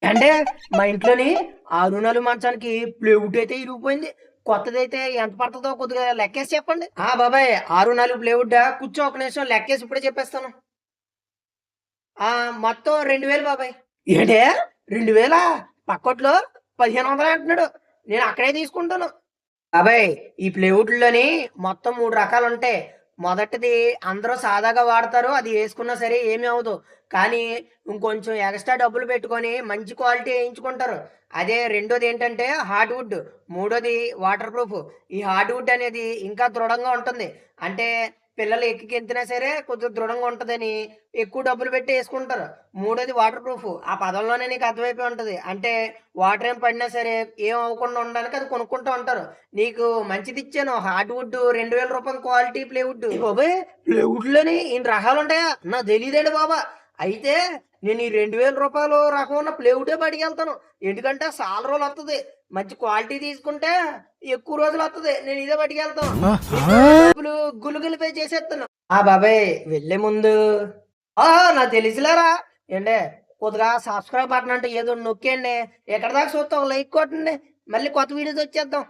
అంటే మా ఇంట్లోని 6 నెలల మంచానికి ప్లేవుడ్ అయితే ఇరిగిపోయింది. కొత్తదైతే ఎంత పడుతుందో కొద్దిగా లెక్కేసి చెప్పండి. బాబాయ్ 6 నెలలు ప్లేవుడ్డా? కూర్చో ఒక నిమిషం లెక్కేసి ఇప్పుడే చెప్పేస్తాను. మొత్తం 2000 బాబాయ్. ఏంటే 2000 పక్కోట్లో 1500 అంటున్నాడు. నేను అక్కడే తీసుకుంటాను. బాబాయ్ ఈ ప్లేవుడ్‌లోని మొత్తం 3 రకాలుంటాయి. మొదటిది అందరూ సాదాగా వాడతారు. అది యేసుకున్నా సరే ఏమీ అవ్వదు. కానీ ఇంకొంచెం ఎక్స్‌ట్రా డబ్బులు పెట్టుకొని మంచి క్వాలిటీ ఏయించుకుంటారు. అదే రెండోదేంటంటే హార్డ్‌వుడ్. మూడోది వాటర్ ప్రూఫ్. ఈ హార్డ్‌వుడ్ అనేది ఇంకా దృఢంగా ఉంటుంది. అంటే పిల్లలు ఎక్కి గెంతినా సరే కొద్దిగా దృఢంగా ఉంటదని ఎక్కువ డబ్బులు పెట్టి యేసుకుంటారు. మూడోది వాటర్ ప్రూఫ్. ఆ పదంలోనే నీకు అర్థమైపోయి ఉంటది. అంటే వాటర్ ఏం పడినా సరే ఏం అవ్వకుండా ఉండడానికి అది కొనుక్కుంటూ ఉంటారు. నీకు మంచిదిచ్చాను హార్డ్‌వుడ్ రూ. 2000 క్వాలిటీ ప్లేవుడ్. అయ్య బాబోయ్! ప్లేవుడ్‌లోని ఇన్ని రకాలుంటాయా? నాకు తెలీదండి బాబా! అయితే నేను ఈ రూ. 2000 రకం ఉన్న ప్లేవుడే పట్టుకెళ్తాను. ఎందుకంటే చాలా రోజులొత్తది. మంచి క్వాలిటీ తీసుకుంటే ఎక్కువ రోజులొత్తది. నేను ఇదే పట్టుకెళ్తాను. మీకు డబ్బులు గుళికలు పే చేసేత్తాను. బాబాయ్ వెళ్ళే ముందు నాకు తెలుసులేరా. ఏండి కొద్దిగా సబ్స్క్రైబ్ బటన్ అంటే ఏదో నొక్కేయండి. ఎక్కడిదాకా చూస్తాం లైక్ కొట్టండి. మళ్ళీ కొత్త వీడియోతో వచ్చేద్దాం.